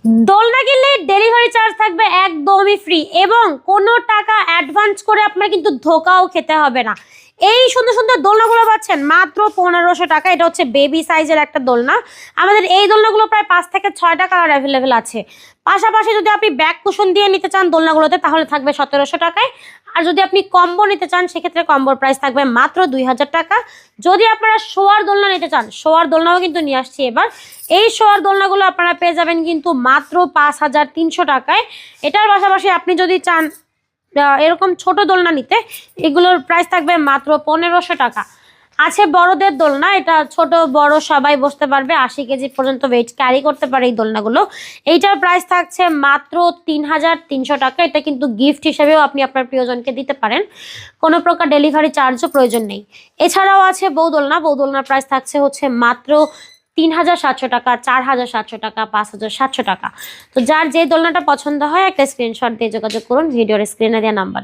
দোলনা কিনলে delivery charge থাকবে একদমই ফ্রি এবং কোনো টাকা অ্যাডভান্স করে আপনার কিন্তু ধোকাও খেতে হবে না। এই সুন্দর সুন্দর দোলনাগুলো পাচ্ছেন মাত্র 1500 টাকা। এটা হচ্ছে বেবি সাইজের একটা দোলনা। আমাদের এই দোলনাগুলো প্রায় 5 থেকে 6টা কালার অ্যাভেলেবেল আছে। পাশাপাশি যদি আপনি ব্যাক কুশন দিয়ে নিতে চান দোলনাগুলোতে তাহলে থাকবে 1700 টাকায়। আর যদি আপনি কম্বো নিতে চান সেক্ষেত্রে কম্বোর প্রাইস থাকবে মাত্র 2000 টাকা। যদি আপনারা শোয়ার দোলনা নিতে চান, শোয়ার দোলনাও কিন্তু নিয়ে আসছি এবার। এই শোয়ার দোলনাগুলো আপনারা পেয়ে যাবেন কিন্তু মাত্র 5300 টাকায়। এটার পাশাপাশি আপনি যদি চান এরকম ছোট দোলনা নিতে, এগুলোর প্রাইস থাকবে মাত্র 1500 টাকা। আছে বড়দের দোলনা, এটা ছোট বড় সবাই বসতে পারবে, 80 কেজি পর্যন্ত ওয়েট ক্যারি করতে পারে এই দোলনাগুলো। এইটার প্রাইস থাকছে মাত্র 3300 টাকা। এটা কিন্তু গিফট হিসেবেও আপনি আপনার প্রিয়জনকে দিতে পারেন, কোনো প্রকার ডেলিভারি চার্জও প্রয়োজন নেই। এছাড়াও আছে বউ দোলনা। বউ দোলনার প্রাইস থাকছে হচ্ছে মাত্র 3700 টাকা, 4700 টাকা, 5700 টাকা। তো যার যে দোলনাটা পছন্দ হয় একটা স্ক্রিনশট দিয়ে যোগাযোগ করুন ভিডিওর স্ক্রিনে দেওয়া নাম্বারে।